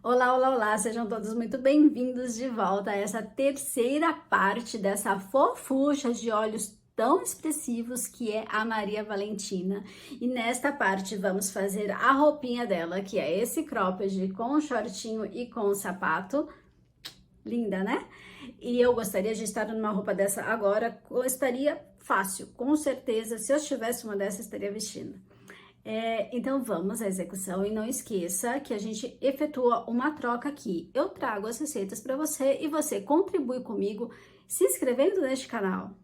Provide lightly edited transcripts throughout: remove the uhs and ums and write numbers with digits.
Olá, olá, olá, sejam todos muito bem-vindos de volta a essa terceira parte dessa fofucha de olhos tão expressivos que é a Maria Valentina. E nesta parte vamos fazer a roupinha dela, que é esse cropped com shortinho e com sapato. Linda, né? E eu gostaria de estar numa roupa dessa agora, eu estaria fácil, com certeza, se eu tivesse uma dessa, eu estaria vestindo. Então vamos à execução e não esqueça que a gente efetua uma troca aqui. Eu trago as receitas para você e você contribui comigo se inscrevendo neste canal,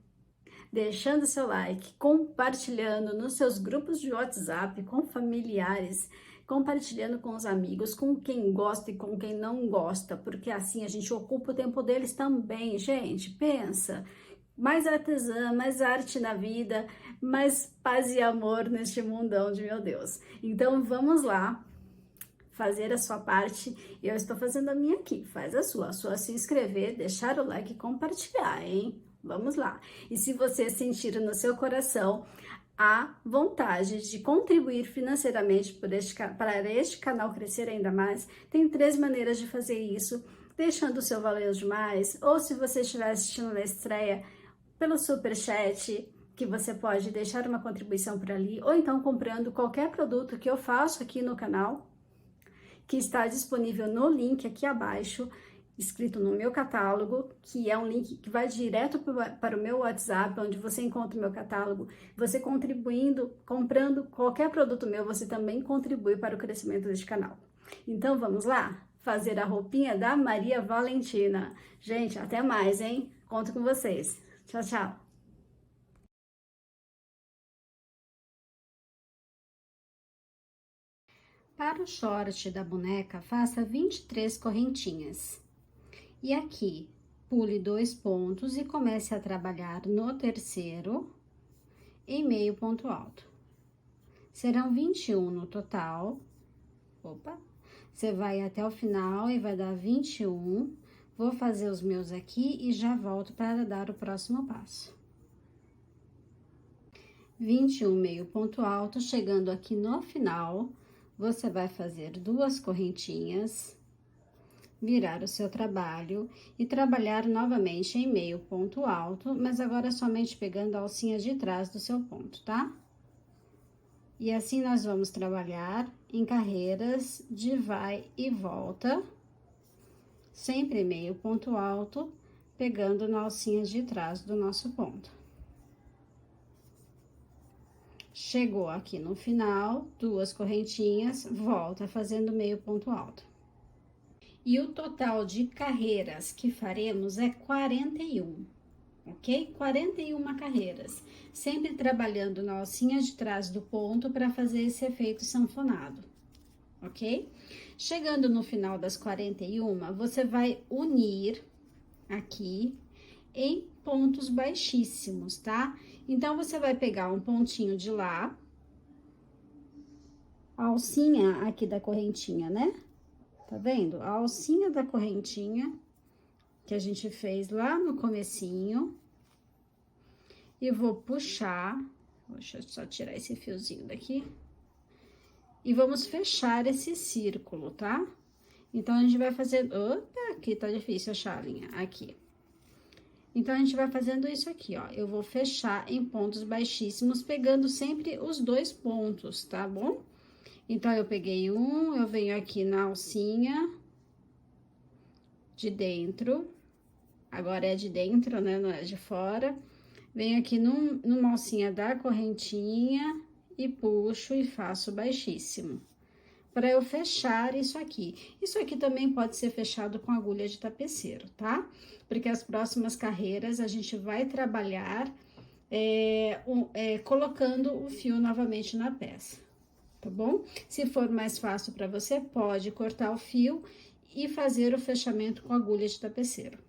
deixando seu like, compartilhando nos seus grupos de WhatsApp, com familiares, compartilhando com os amigos, com quem gosta e com quem não gosta, porque assim a gente ocupa o tempo deles também, gente. Pensa mais artesã, mais arte na vida, mais paz e amor neste mundão de meu Deus. Então vamos lá fazer a sua parte. Eu estou fazendo a minha aqui, faz a sua. A sua é se inscrever, deixar o like e compartilhar, hein? Vamos lá. E se você sentir no seu coração a vontade de contribuir financeiramente para este canal crescer ainda mais, tem 3 maneiras de fazer isso, deixando o seu valeu demais, ou se você estiver assistindo na estreia, pelo Superchat, que você pode deixar uma contribuição por ali, ou então comprando qualquer produto que eu faço aqui no canal, que está disponível no link aqui abaixo, escrito no meu catálogo, que é um link que vai direto para o meu WhatsApp, onde você encontra o meu catálogo. Você contribuindo, comprando qualquer produto meu, você também contribui para o crescimento deste canal. Então vamos lá? Fazer a roupinha da Maria Valentina. Gente, até mais, hein? Conto com vocês. Tchau, tchau. Para o short da boneca, faça 23 correntinhas. E aqui, pule 2 pontos e comece a trabalhar no terceiro em meio ponto alto. Serão 21 no total. Opa! Você vai até o final e vai dar 21. Vou fazer os meus aqui e já volto para dar o próximo passo. 21 meio ponto alto, chegando aqui no final, você vai fazer 2 correntinhas, virar o seu trabalho e trabalhar novamente em meio ponto alto, mas agora somente pegando a alcinha de trás do seu ponto, tá? E assim nós vamos trabalhar em carreiras de vai e volta, sempre em meio ponto alto, pegando na alcinha de trás do nosso ponto. Chegou aqui no final, 2 correntinhas, volta fazendo meio ponto alto. E o total de carreiras que faremos é 41, ok? 41 carreiras, sempre trabalhando na alcinha de trás do ponto para fazer esse efeito sanfonado, ok? Chegando no final das 41, você vai unir aqui em pontos baixíssimos, tá? Então, você vai pegar um pontinho de lá, a alcinha aqui da correntinha, né? Tá vendo? A alcinha da correntinha que a gente fez lá no comecinho. E vou puxar, deixa eu só tirar esse fiozinho daqui. E vamos fechar esse círculo, tá? Então, a gente vai fazer... Opa, aqui tá difícil achar a linha, aqui. Então, a gente vai fazendo isso aqui, ó. Eu vou fechar em pontos baixíssimos, pegando sempre os 2 pontos, tá bom? Então, eu peguei um, eu venho aqui na alcinha de dentro. Agora é de dentro, né? Não é de fora. Venho aqui numa alcinha da correntinha e puxo e faço baixíssimo. Para eu fechar isso aqui. Isso aqui também pode ser fechado com agulha de tapeceiro, tá? Porque as próximas carreiras a gente vai trabalhar colocando o fio novamente na peça, tá bom? Se for mais fácil para você, pode cortar o fio e fazer o fechamento com agulha de tapeceiro.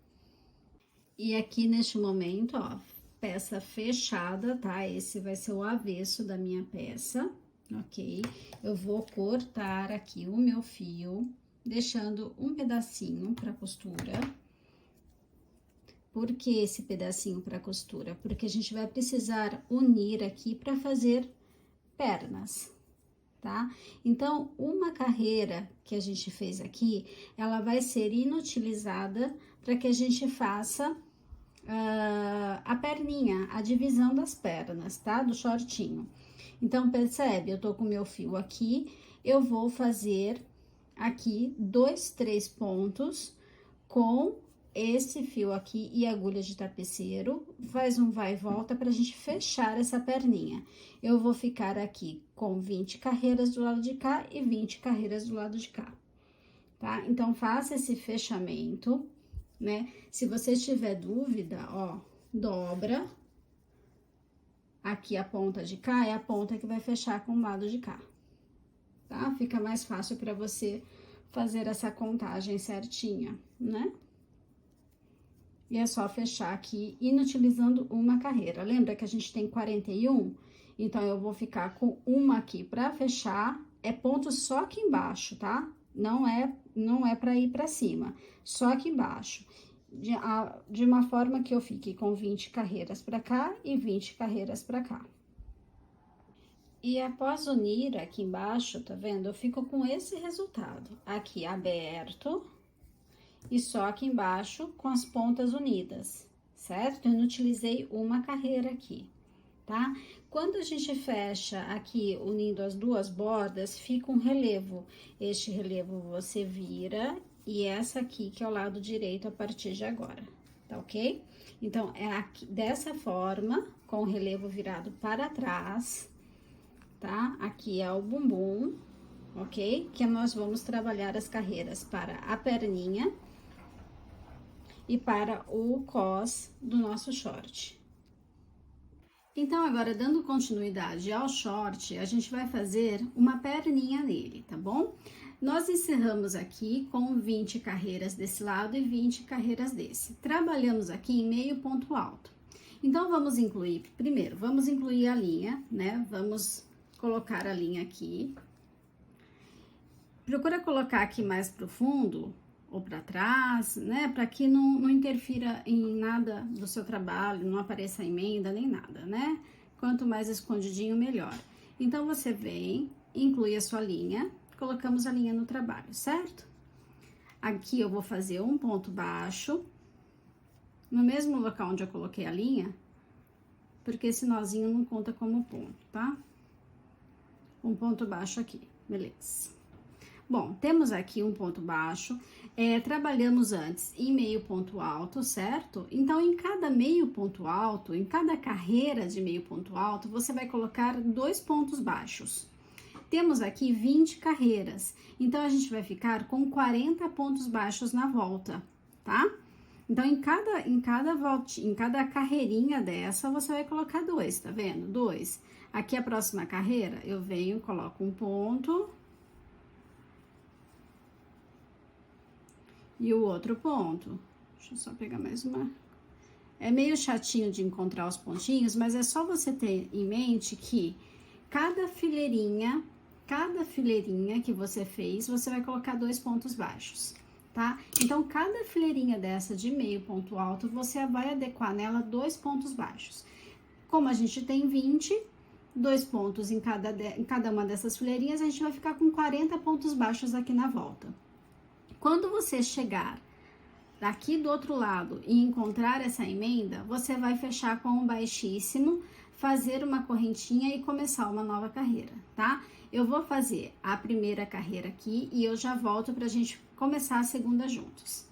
E aqui neste momento, ó, peça fechada, tá? Esse vai ser o avesso da minha peça, ok? Eu vou cortar aqui o meu fio, deixando um pedacinho para costura. Por que esse pedacinho para costura? Porque a gente vai precisar unir aqui para fazer pernas, tá? Então, uma carreira que a gente fez aqui, ela vai ser inutilizada para que a gente faça a perninha, a divisão das pernas, tá? Do shortinho. Então, percebe? Eu tô com meu fio aqui, eu vou fazer aqui 2, 3 pontos com esse fio aqui e agulha de tapeceiro, faz um vai e volta pra gente fechar essa perninha. Eu vou ficar aqui com 20 carreiras do lado de cá e 20 carreiras do lado de cá, tá? Então, faça esse fechamento, né? Se você tiver dúvida, ó, dobra. Aqui a ponta de cá é a ponta que vai fechar com o lado de cá, tá? Fica mais fácil para você fazer essa contagem certinha, né? E é só fechar aqui, inutilizando uma carreira. Lembra que a gente tem 41? Então, eu vou ficar com uma aqui para fechar, é ponto só aqui embaixo, tá? Não é para ir para cima, só aqui embaixo. De uma forma que eu fique com 20 carreiras para cá e 20 carreiras para cá. E após unir aqui embaixo, tá vendo? Eu fico com esse resultado. Aqui aberto e só aqui embaixo com as pontas unidas, certo? Eu não utilizei uma carreira aqui, tá? Quando a gente fecha aqui, unindo as duas bordas, fica um relevo. Este relevo você vira e essa aqui que é o lado direito a partir de agora, tá ok? Então, é aqui, dessa forma, com o relevo virado para trás, tá? Aqui é o bumbum, ok? Que nós vamos trabalhar as carreiras para a perninha e para o cos do nosso short. Então, agora, dando continuidade ao short, a gente vai fazer uma perninha nele, tá bom? Nós encerramos aqui com 20 carreiras desse lado e 20 carreiras desse. Trabalhamos aqui em meio ponto alto. Então, vamos incluir, primeiro, vamos incluir a linha, né? Vamos colocar a linha aqui. Procura colocar aqui mais pro fundo ou para trás, né? Para que não interfira em nada do seu trabalho, não apareça emenda nem nada, né? Quanto mais escondidinho, melhor. Então, você vem, inclui a sua linha, colocamos a linha no trabalho, certo? Aqui eu vou fazer um ponto baixo, no mesmo local onde eu coloquei a linha, porque esse nozinho não conta como ponto, tá? Um ponto baixo aqui, beleza. Bom, temos aqui um ponto baixo, trabalhamos antes em meio ponto alto, certo? Então, em cada meio ponto alto, em cada carreira de meio ponto alto, você vai colocar 2 pontos baixos. Temos aqui 20 carreiras, então a gente vai ficar com 40 pontos baixos na volta, tá? Então, em cada carreirinha dessa, você vai colocar 2, tá vendo? 2. Aqui a próxima carreira, eu venho, coloco um ponto e o outro ponto. Deixa eu só pegar mais uma. É meio chatinho de encontrar os pontinhos, mas é só você ter em mente que cada fileirinha que você fez, você vai colocar 2 pontos baixos, tá? Então, cada fileirinha dessa de meio ponto alto, você vai adequar nela 2 pontos baixos. Como a gente tem 20, 2 pontos em cada uma dessas fileirinhas, a gente vai ficar com 40 pontos baixos aqui na volta. Quando você chegar aqui do outro lado e encontrar essa emenda, você vai fechar com um baixíssimo, fazer uma correntinha e começar uma nova carreira, tá? Eu vou fazer a primeira carreira aqui e eu já volto pra gente começar a segunda juntos.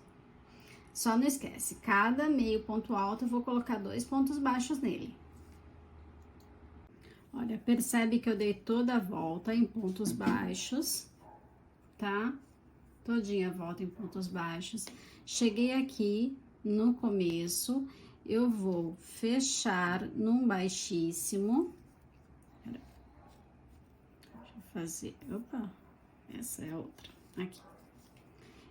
Só não esquece, cada meio ponto alto eu vou colocar 2 pontos baixos nele. Olha, percebe que eu dei toda a volta em pontos baixos, tá? Todinha a volta em pontos baixos. Cheguei aqui no começo, eu vou fechar num baixíssimo. Deixa eu fazer, opa, essa é a outra, aqui.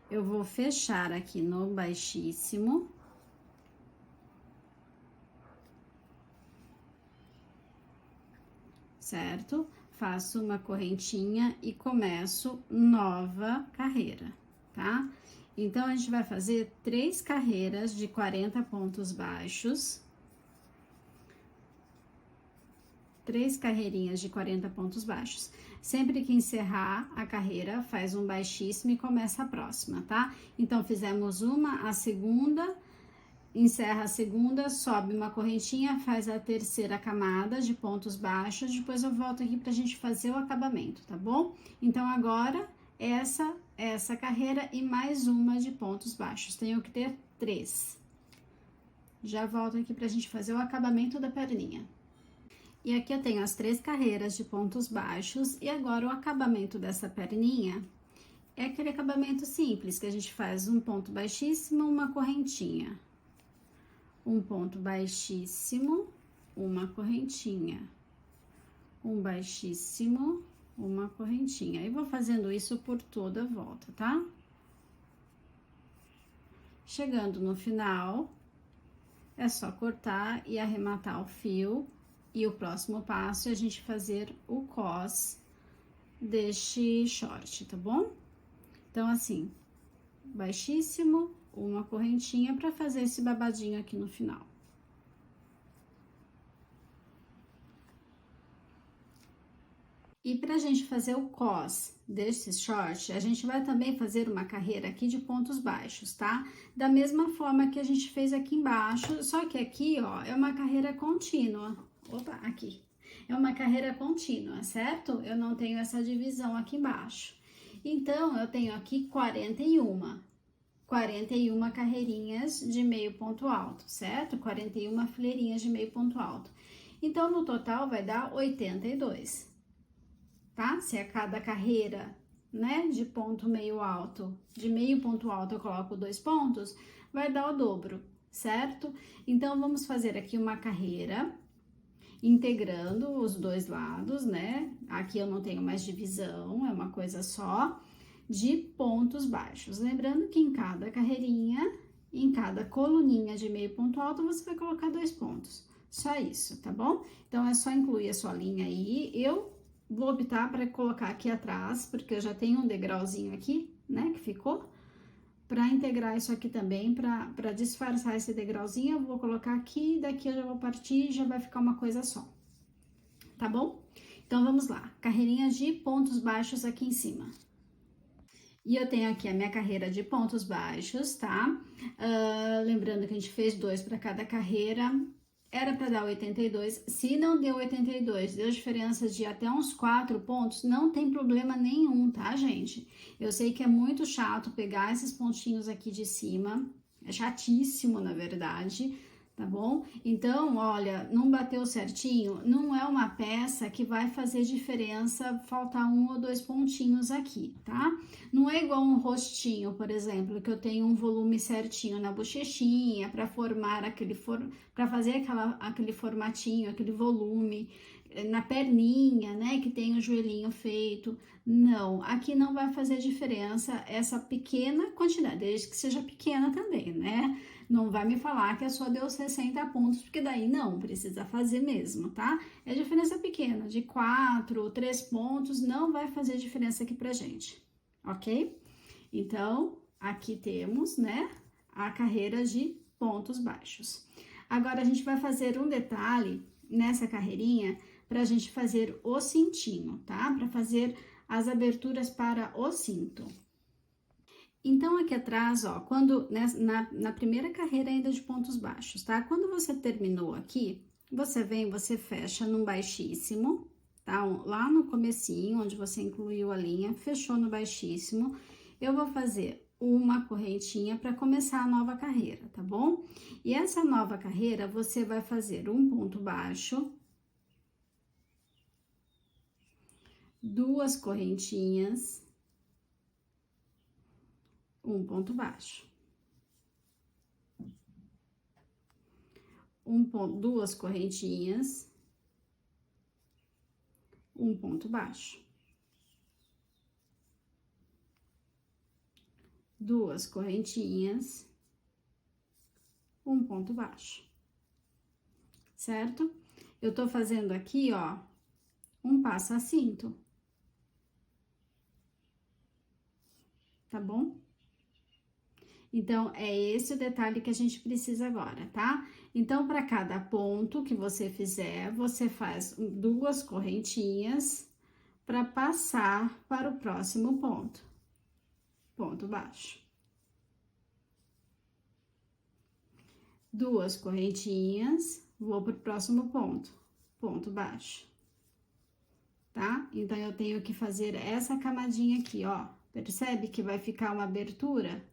Eu vou fechar aqui no baixíssimo. Certo? Faço uma correntinha e começo nova carreira, tá? Então, a gente vai fazer 3 carreiras de 40 pontos baixos. 3 carreirinhas de 40 pontos baixos. Sempre que encerrar a carreira, faz um baixíssimo e começa a próxima, tá? Então, fizemos uma, a segunda, encerra a segunda, sobe uma correntinha, faz a terceira camada de pontos baixos, depois eu volto aqui pra gente fazer o acabamento, tá bom? Então, agora, essa carreira e mais uma de pontos baixos. Tenho que ter 3. Já volto aqui pra gente fazer o acabamento da perninha. E aqui eu tenho as 3 carreiras de pontos baixos e agora o acabamento dessa perninha é aquele acabamento simples que a gente faz um ponto baixíssimo, uma correntinha. Um ponto baixíssimo, uma correntinha. Um baixíssimo, uma correntinha. E vou fazendo isso por toda a volta, tá? Chegando no final, é só cortar e arrematar o fio. E o próximo passo é a gente fazer o cos deste short, tá bom? Então, assim, baixíssimo, uma correntinha para fazer esse babadinho aqui no final. E pra gente fazer o cos desse short, a gente vai também fazer uma carreira aqui de pontos baixos, tá? Da mesma forma que a gente fez aqui embaixo, só que aqui, ó, é uma carreira contínua. Opa, aqui. É uma carreira contínua, certo? Eu não tenho essa divisão aqui embaixo. Então, eu tenho aqui 41 carreirinhas de meio ponto alto, certo? 41 fileirinhas de meio ponto alto. Então, no total, vai dar 82, tá? Se a cada carreira, né, de ponto meio alto, de meio ponto alto eu coloco 2 pontos, vai dar o dobro, certo? Então, vamos fazer aqui uma carreira integrando os dois lados, né? Aqui eu não tenho mais divisão, é uma coisa só, de pontos baixos. Lembrando que em cada carreirinha, em cada coluninha de meio ponto alto, você vai colocar 2 pontos. Só isso, tá bom? Então, é só incluir a sua linha aí. Eu vou optar para colocar aqui atrás, porque eu já tenho um degrauzinho aqui, né, que ficou. Para integrar isso aqui também, para disfarçar esse degrauzinho, eu vou colocar aqui, daqui eu já vou partir e já vai ficar uma coisa só, tá bom? Então, vamos lá, carreirinha de pontos baixos aqui em cima. E eu tenho aqui a minha carreira de pontos baixos, tá? Lembrando que a gente fez 2 para cada carreira, era para dar 82, se não deu 82, deu diferença de até uns 4 pontos, não tem problema nenhum, tá, gente? Eu sei que é muito chato pegar esses pontinhos aqui de cima, é chatíssimo, na verdade, tá bom? Então, olha, não bateu certinho, não é uma peça que vai fazer diferença faltar 1 ou 2 pontinhos aqui, tá? Não é igual um rostinho, por exemplo, que eu tenho um volume certinho na bochechinha para formar para fazer aquele formatinho, aquele volume na perninha, né, que tem o joelhinho feito. Não, aqui não vai fazer diferença essa pequena quantidade, desde que seja pequena também, né? Não vai me falar que a sua deu 60 pontos, porque daí não, precisa fazer mesmo, tá? É diferença pequena, de 4 ou 3 pontos, não vai fazer diferença aqui pra gente, ok? Então, aqui temos, né, a carreira de pontos baixos. Agora, a gente vai fazer um detalhe nessa carreirinha pra gente fazer o cintinho, tá? Pra fazer as aberturas para o cinto. Então, aqui atrás, ó, quando na primeira carreira ainda de pontos baixos, tá? Quando você terminou aqui, você vem, você fecha num baixíssimo, tá? Lá no comecinho, onde você incluiu a linha, fechou no baixíssimo. Eu vou fazer uma correntinha para começar a nova carreira, tá bom? E essa nova carreira, você vai fazer um ponto baixo, 2 correntinhas, um ponto baixo, 2 correntinhas, um ponto baixo, 2 correntinhas, um ponto baixo, certo? Eu tô fazendo aqui, ó, um passa-cinto, tá bom? Então, é esse o detalhe que a gente precisa agora, tá? Então, para cada ponto que você fizer, você faz 2 correntinhas para passar para o próximo ponto. Ponto baixo. 2 correntinhas, vou para o próximo ponto. Ponto baixo. Tá? Então, eu tenho que fazer essa camadinha aqui, ó. Percebe que vai ficar uma abertura?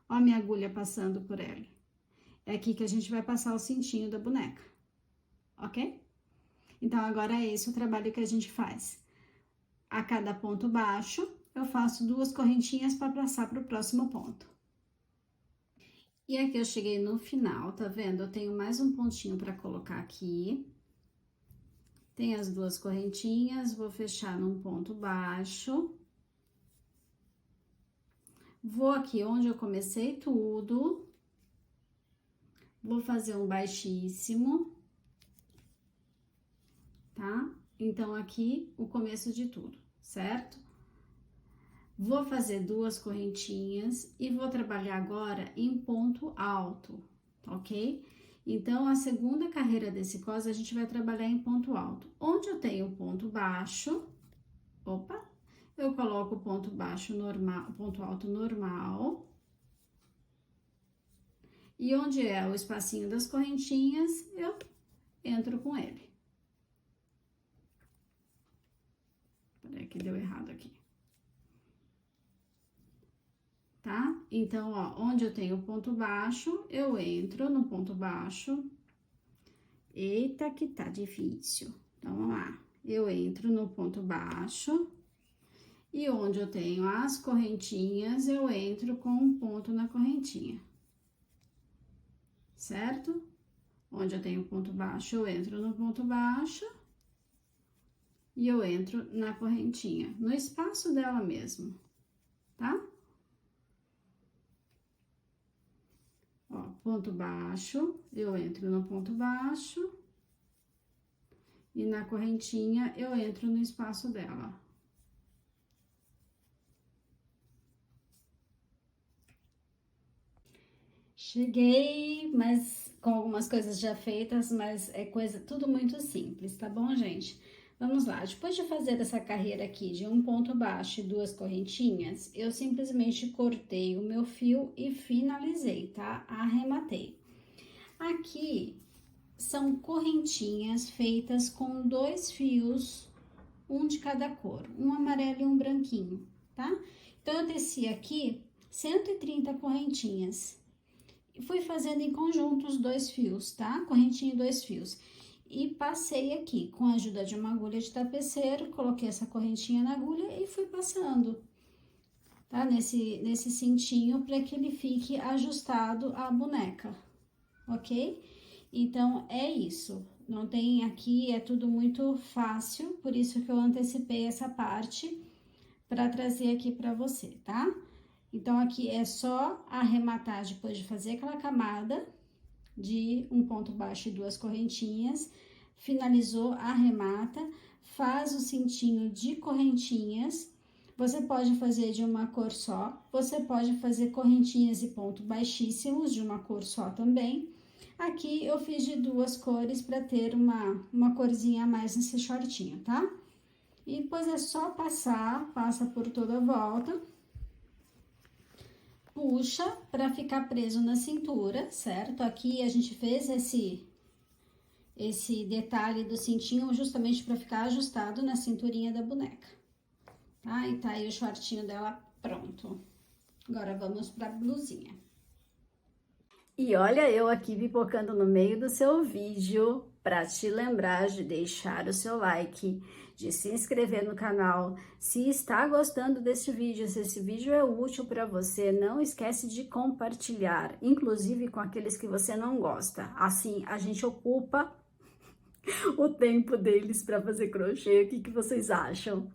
Ó, minha agulha passando por ela. É aqui que a gente vai passar o cintinho da boneca, ok? Então, agora é esse o trabalho que a gente faz. A cada ponto baixo, eu faço 2 correntinhas para passar para o próximo ponto. E aqui eu cheguei no final, tá vendo? Eu tenho mais um pontinho para colocar aqui. Tem as 2 correntinhas, vou fechar num ponto baixo. Vou aqui onde eu comecei tudo. Vou fazer um baixíssimo, tá? Então, aqui o começo de tudo, certo? Vou fazer 2 correntinhas e vou trabalhar agora em ponto alto, ok? Então, a segunda carreira desse cos a gente vai trabalhar em ponto alto. Onde eu tenho ponto baixo, opa, eu coloco o ponto baixo normal, ponto alto normal. E onde é o espacinho das correntinhas, eu entro com ele. Peraí que deu errado aqui. Tá? Então, ó, onde eu tenho ponto baixo, eu entro no ponto baixo. Eita, que tá difícil. Então, vamos lá. Eu entro no ponto baixo. E onde eu tenho as correntinhas, eu entro com um ponto na correntinha. Certo? Onde eu tenho ponto baixo, eu entro no ponto baixo. E eu entro na correntinha, no espaço dela mesmo, tá? Ó, ponto baixo, eu entro no ponto baixo. E na correntinha, eu entro no espaço dela. Cheguei, mas com algumas coisas já feitas, mas é coisa, tudo muito simples, tá bom, gente? Vamos lá, depois de fazer essa carreira aqui de um ponto baixo e 2 correntinhas, eu simplesmente cortei o meu fio e finalizei, tá? Arrematei. Aqui são correntinhas feitas com 2 fios, um de cada cor, um amarelo e um branquinho, tá? Então, eu desci aqui 130 correntinhas. E fui fazendo em conjunto os 2 fios, tá? Correntinha e 2 fios. E passei aqui, com a ajuda de uma agulha de tapeceiro, coloquei essa correntinha na agulha e fui passando, tá? Nesse cintinho, para que ele fique ajustado à boneca, ok? Então, é isso. Não tem aqui, é tudo muito fácil, por isso que eu antecipei essa parte para trazer aqui para você, tá? Então, aqui é só arrematar depois de fazer aquela camada de um ponto baixo e 2 correntinhas, finalizou, arremata, faz o cintinho de correntinhas. Você pode fazer de uma cor só, você pode fazer correntinhas e ponto baixíssimos de uma cor só também. Aqui eu fiz de 2 cores para ter uma corzinha a mais nesse shortinho, tá? E depois é só passa por toda a volta. Puxa para ficar preso na cintura, certo? Aqui a gente fez esse detalhe do cintinho justamente para ficar ajustado na cinturinha da boneca, tá? E tá aí o shortinho dela pronto. Agora vamos pra blusinha. E olha eu aqui pipocando no meio do seu vídeo para te lembrar de deixar o seu like, de se inscrever no canal. Se está gostando desse vídeo, se esse vídeo é útil para você, não esquece de compartilhar, inclusive com aqueles que você não gosta. Assim, a gente ocupa o tempo deles para fazer crochê. O que vocês acham?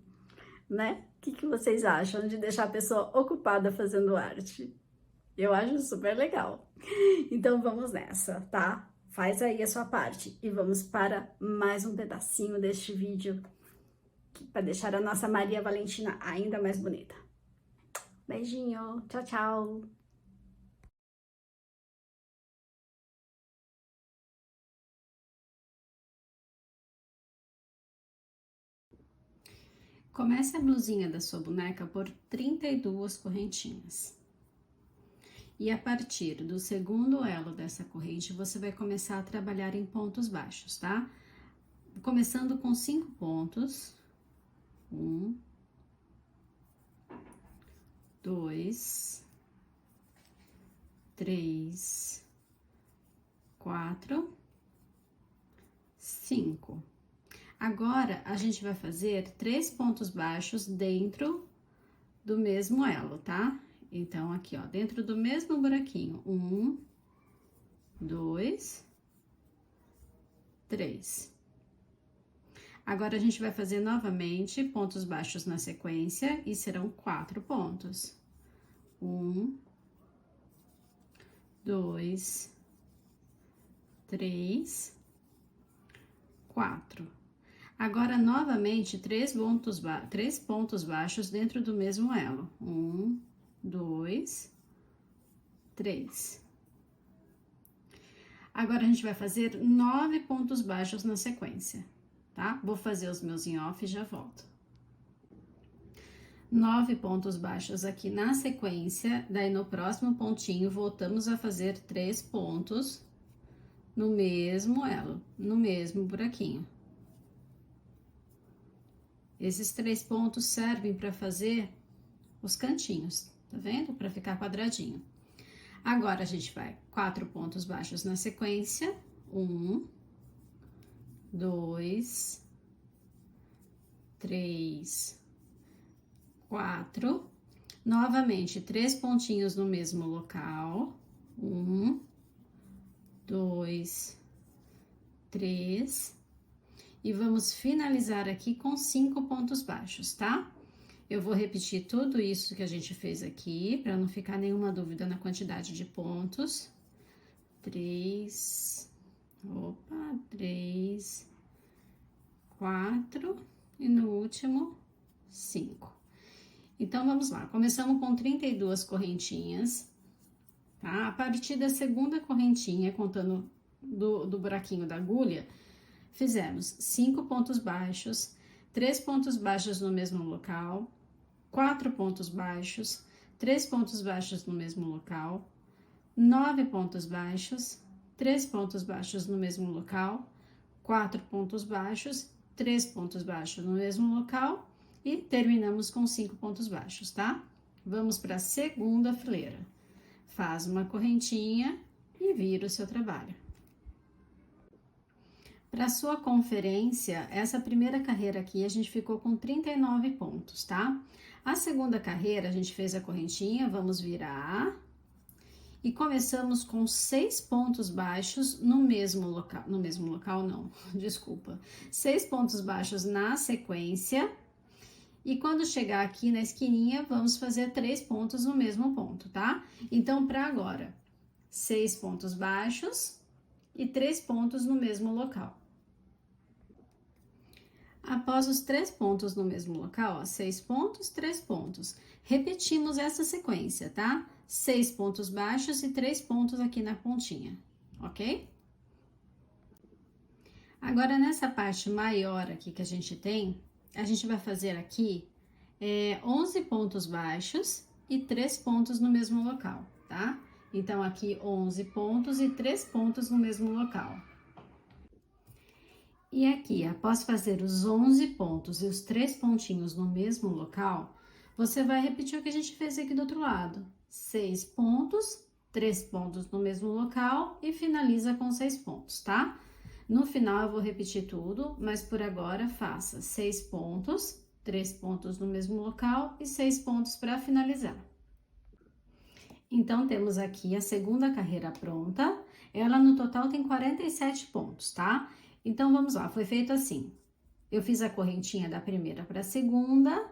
Né? O que vocês acham de deixar a pessoa ocupada fazendo arte? Eu acho super legal. Então, vamos nessa, tá? Faz aí a sua parte e vamos para mais um pedacinho deste vídeo para deixar a nossa Maria Valentina ainda mais bonita. Beijinho, tchau, tchau! Comece a blusinha da sua boneca por 32 correntinhas. E a partir do segundo elo dessa corrente, você vai começar a trabalhar em pontos baixos, tá? Começando com 5 pontos. 1, 2, 3, 4, 5. Agora, a gente vai fazer 3 pontos baixos dentro do mesmo elo, tá? Então, aqui, ó, dentro do mesmo buraquinho. 1, 2, 3. Agora, a gente vai fazer novamente pontos baixos na sequência e serão 4 pontos. 1, 2, 3, 4. Agora, novamente, 3 pontos baixos dentro do mesmo elo. 1, 2, 3. Agora, a gente vai fazer 9 pontos baixos na sequência, tá? Vou fazer os meus em off e já volto. 9 pontos baixos aqui na sequência, daí no próximo pontinho, voltamos a fazer 3 pontos no mesmo elo, no mesmo buraquinho. Esses 3 pontos servem para fazer os cantinhos, tá vendo? Para ficar quadradinho. Agora, a gente vai 4 pontos baixos na sequência. 1, 2, 3, 4. Novamente, 3 pontinhos no mesmo local. 1, 2, 3. E vamos finalizar aqui com 5 pontos baixos, tá? Eu vou repetir tudo isso que a gente fez aqui, para não ficar nenhuma dúvida na quantidade de pontos. 3, 4 e no último 5. Então, vamos lá. Começamos com 32 correntinhas, tá? A partir da segunda correntinha, contando do buraquinho da agulha, fizemos 5 pontos baixos, 3 pontos baixos no mesmo local, 4 pontos baixos, 3 pontos baixos no mesmo local, 9 pontos baixos, 3 pontos baixos no mesmo local, 4 pontos baixos, 3 pontos baixos no mesmo local e terminamos com 5 pontos baixos, tá? Vamos para a segunda fileira. Faz uma correntinha e vira o seu trabalho. Para sua conferência, essa primeira carreira aqui a gente ficou com 39 pontos, tá? A segunda carreira a gente fez a correntinha, vamos virar e começamos com 6 pontos baixos no mesmo local não, desculpa. 6 pontos baixos na sequência e quando chegar aqui na esquininha, vamos fazer 3 pontos no mesmo ponto, tá? Então, para agora, 6 pontos baixos e 3 pontos no mesmo local. Após os 3 pontos no mesmo local, ó, 6 pontos, 3 pontos. Repetimos essa sequência, tá? 6 pontos baixos e 3 pontos aqui na pontinha, ok? Agora, nessa parte maior aqui que a gente tem, a gente vai fazer aqui 11 pontos baixos e 3 pontos no mesmo local, tá? Então, aqui 11 pontos e 3 pontos no mesmo local. E aqui, após fazer os 11 pontos e os 3 pontinhos no mesmo local, você vai repetir o que a gente fez aqui do outro lado. 6 pontos, 3 pontos no mesmo local e finaliza com 6 pontos, tá? No final eu vou repetir tudo, mas por agora faça 6 pontos, 3 pontos no mesmo local e 6 pontos para finalizar. Então, temos aqui a segunda carreira pronta, ela no total tem 47 pontos, tá? Então, vamos lá, foi feito assim. Eu fiz a correntinha da primeira para a segunda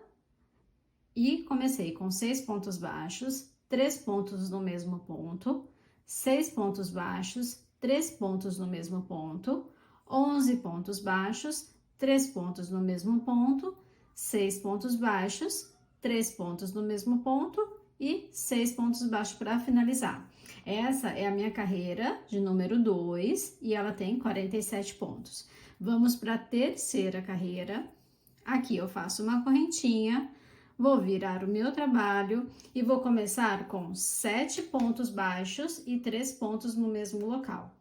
e comecei com 6 pontos baixos, 3 pontos no mesmo ponto, 6 pontos baixos, 3 pontos no mesmo ponto, 11 pontos baixos, 3 pontos no mesmo ponto, 6 pontos baixos, 3 pontos no mesmo ponto e 6 pontos baixos para finalizar. Essa é a minha carreira de número 2 e ela tem 47 pontos. Vamos para a terceira carreira. Aqui eu faço uma correntinha, vou virar o meu trabalho e vou começar com 7 pontos baixos e 3 pontos no mesmo local,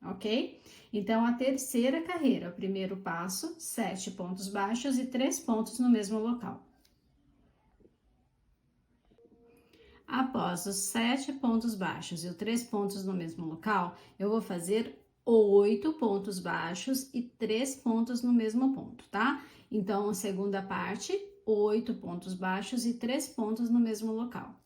ok? Então, a terceira carreira, o primeiro passo, 7 pontos baixos e 3 pontos no mesmo local. Após os 7 pontos baixos e os 3 pontos no mesmo local, eu vou fazer 8 pontos baixos e 3 pontos no mesmo ponto, tá? Então, a segunda parte, 8 pontos baixos e 3 pontos no mesmo local.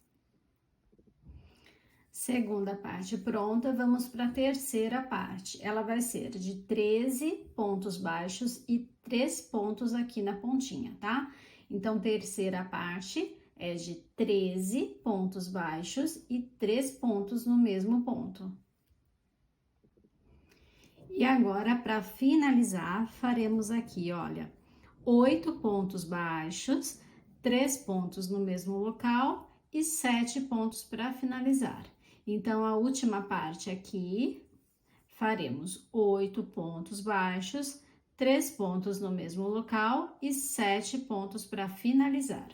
Segunda parte pronta, vamos para a terceira parte. Ela vai ser de 13 pontos baixos e 3 pontos aqui na pontinha, tá? Então, terceira parte é de 13 pontos baixos e 3 pontos no mesmo ponto. E agora, para finalizar, faremos aqui, olha, 8 pontos baixos, 3 pontos no mesmo local e 7 pontos para finalizar. Então, a última parte aqui, faremos 8 pontos baixos, 3 pontos no mesmo local e 7 pontos para finalizar.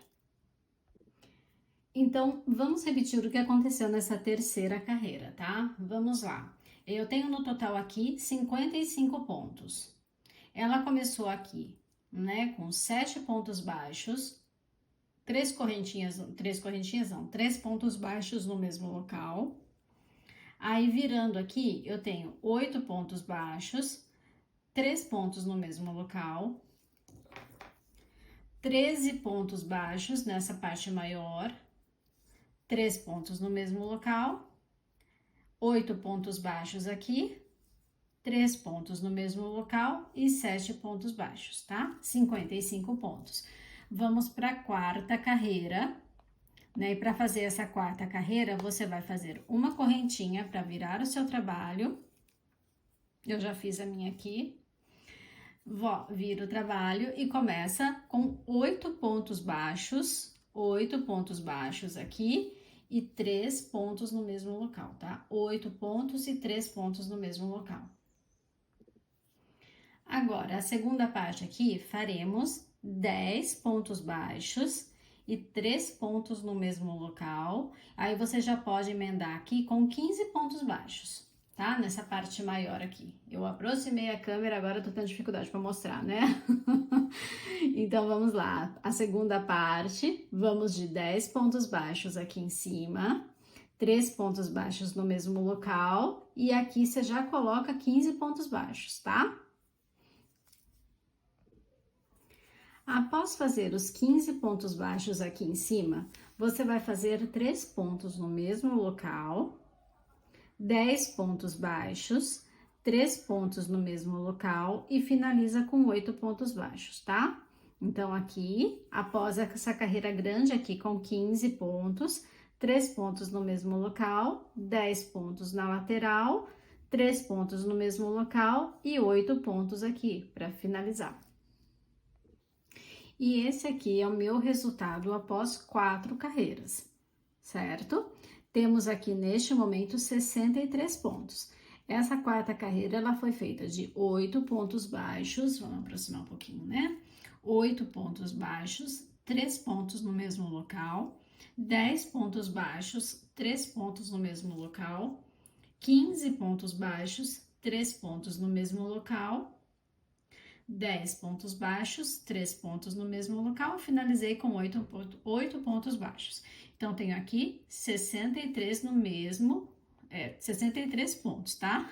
Então, vamos repetir o que aconteceu nessa terceira carreira, tá? Vamos lá. Eu tenho no total aqui 55 pontos. Ela começou aqui, né, com 7 pontos baixos, 3 pontos baixos no mesmo local. Aí, virando aqui, eu tenho 8 pontos baixos, 3 pontos no mesmo local, 13 pontos baixos nessa parte maior, 3 pontos no mesmo local, 8 pontos baixos aqui, 3 pontos no mesmo local e 7 pontos baixos, tá? 55 pontos. Vamos para a quarta carreira, né? E para fazer essa quarta carreira, você vai fazer uma correntinha para virar o seu trabalho. Eu já fiz a minha aqui. Vira o trabalho e começa com 8 pontos baixos aqui e 3 pontos no mesmo local, tá? 8 pontos e 3 pontos no mesmo local. Agora, a segunda parte aqui, faremos 10 pontos baixos e 3 pontos no mesmo local. Aí, você já pode emendar aqui com 15 pontos baixos, tá? Nessa parte maior aqui. Eu aproximei a câmera, agora tô tendo dificuldade para mostrar, né? Então, vamos lá. A segunda parte, vamos de 10 pontos baixos aqui em cima, 3 pontos baixos no mesmo local, e aqui você já coloca 15 pontos baixos, tá? Após fazer os 15 pontos baixos aqui em cima, você vai fazer 3 pontos no mesmo local, 10 pontos baixos, 3 pontos no mesmo local e finaliza com 8 pontos baixos, tá? Então, aqui, após essa carreira grande aqui com 15 pontos, 3 pontos no mesmo local, 10 pontos na lateral, 3 pontos no mesmo local e 8 pontos aqui para finalizar. E esse aqui é o meu resultado após 4 carreiras, certo? Temos aqui, neste momento, 63 pontos. Essa quarta carreira, ela foi feita de 8 pontos baixos, vamos aproximar um pouquinho, né? 8 pontos baixos, 3 pontos no mesmo local, 10 pontos baixos, 3 pontos no mesmo local, 15 pontos baixos, 3 pontos no mesmo local, 10 pontos baixos, 3 pontos no mesmo local, finalizei com 8 pontos baixos. Então, tenho aqui 63 no mesmo, 63 pontos, tá?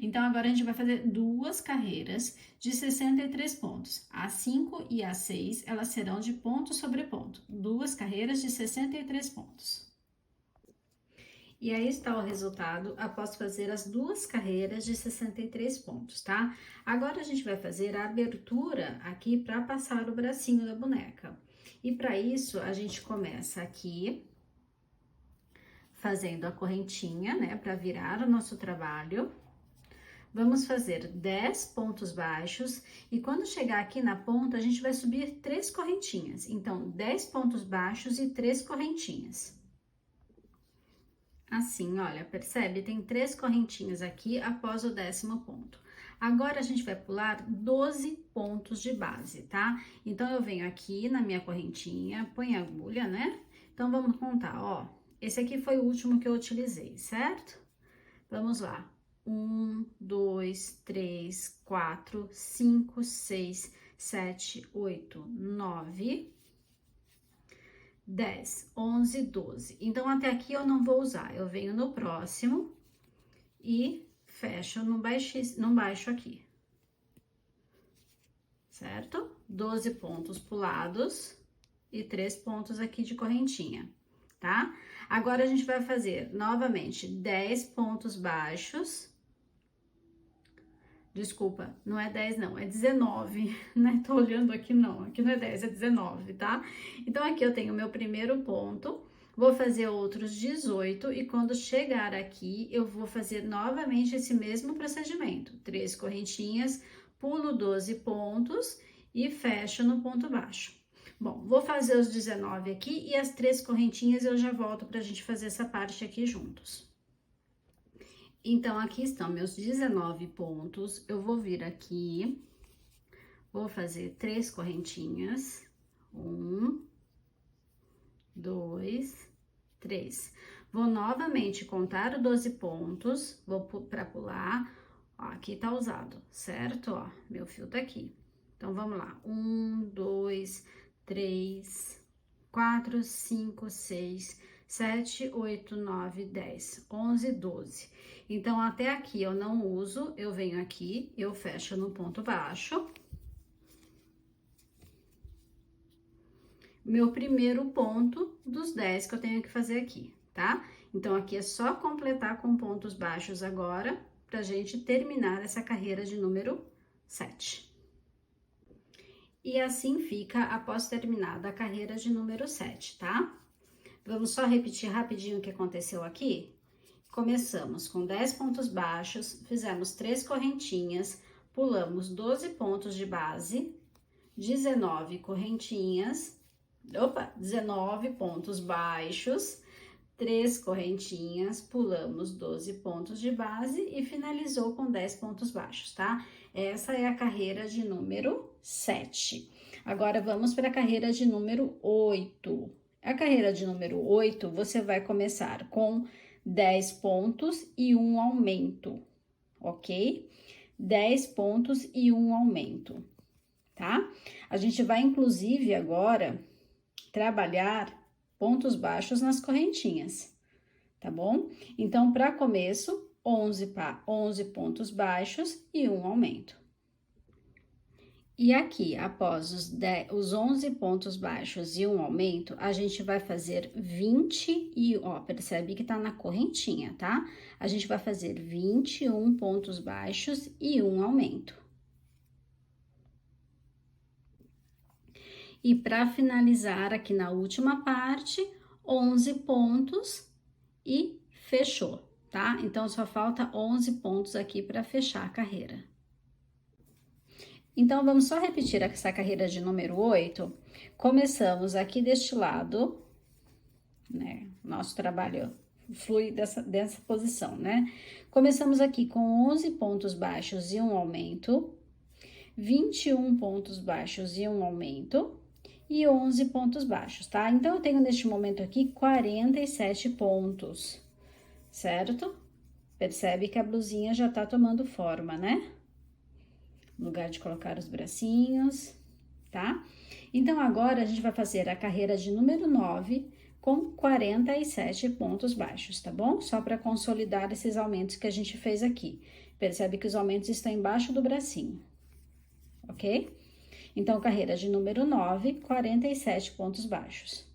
Então, agora a gente vai fazer 2 carreiras de 63 pontos. A 5 e a 6, elas serão de ponto sobre ponto. 2 carreiras de 63 pontos. E aí está o resultado após fazer as 2 carreiras de 63 pontos, tá? Agora, a gente vai fazer a abertura aqui para passar o bracinho da boneca. E para isso, a gente começa aqui, fazendo a correntinha, né? Para virar o nosso trabalho. Vamos fazer 10 pontos baixos e quando chegar aqui na ponta, a gente vai subir 3 correntinhas. Então, 10 pontos baixos e 3 correntinhas. Assim, olha, percebe? Tem 3 correntinhas aqui após o 10º ponto. Agora, a gente vai pular 12 pontos de base, tá? Então, eu venho aqui na minha correntinha, põe a agulha, né? Então, vamos contar, ó. Esse aqui foi o último que eu utilizei, certo? Vamos lá. 1, 2, 3, 4, 5, 6, 7, 8, 9, 10, 11, 12. Então, até aqui eu não vou usar. Eu venho no próximo e fecho no baixo aqui. Certo? 12 pontos pulados e 3 pontos aqui de correntinha, tá? Agora, a gente vai fazer novamente 10 pontos baixos. Desculpa, não é 10 não, é 19, né? Tô olhando aqui não é 10, é 19, tá? Então, aqui eu tenho o meu primeiro ponto, vou fazer outros 18 e quando chegar aqui, eu vou fazer novamente esse mesmo procedimento. 3 correntinhas, pulo 12 pontos e fecho no ponto baixo. Bom, vou fazer os 19 aqui e as 3 correntinhas eu já volto pra gente fazer essa parte aqui juntos. Então, aqui estão meus 19 pontos, eu vou vir aqui, vou fazer 3 correntinhas, 1, 2, 3. Vou novamente contar os 12 pontos, vou pra pular, ó, aqui tá usado, certo? Ó, meu fio tá aqui. Então, vamos lá, 1, 2, 3, 4, 5, 6, 7, 8, 9, 10, 11, 12. Então, até aqui eu não uso, eu venho aqui, eu fecho no ponto baixo. Meu primeiro ponto dos 10 que eu tenho que fazer aqui, tá? Então, aqui é só completar com pontos baixos agora, pra gente terminar essa carreira de número 7. E assim fica após terminada a carreira de número 7, tá? Vamos só repetir rapidinho o que aconteceu aqui? Começamos com 10 pontos baixos, fizemos 3 correntinhas, pulamos 12 pontos de base, 19 correntinhas, 19 pontos baixos, 3 correntinhas, pulamos 12 pontos de base e finalizou com 10 pontos baixos, tá? Essa é a carreira de número 7. Agora, vamos para a carreira de número 8. A carreira de número 8, você vai começar com 10 pontos e um aumento, ok? 10 pontos e um aumento, tá? A gente vai, inclusive, agora trabalhar pontos baixos nas correntinhas, tá bom? Então, para começo, 11 pontos baixos e um aumento. E aqui, após os 11 pontos baixos e um aumento, a gente vai fazer 20 e, ó, percebe que tá na correntinha, tá? A gente vai fazer 21 pontos baixos e um aumento. E para finalizar aqui na última parte, 11 pontos e fechou, tá? Então, só falta 11 pontos aqui para fechar a carreira. Então, vamos só repetir essa carreira de número 8. Começamos aqui deste lado, né? Nosso trabalho flui dessa posição, né? Começamos aqui com 11 pontos baixos e um aumento, 21 pontos baixos e um aumento, e 11 pontos baixos, tá? Então, eu tenho neste momento aqui 47 pontos, certo? Percebe que a blusinha já tá tomando forma, né? No lugar de colocar os bracinhos, tá? Então, agora a gente vai fazer a carreira de número 9 com 47 pontos baixos, tá bom? Só para consolidar esses aumentos que a gente fez aqui. Percebe que os aumentos estão embaixo do bracinho, ok? Então, carreira de número 9, 47 pontos baixos.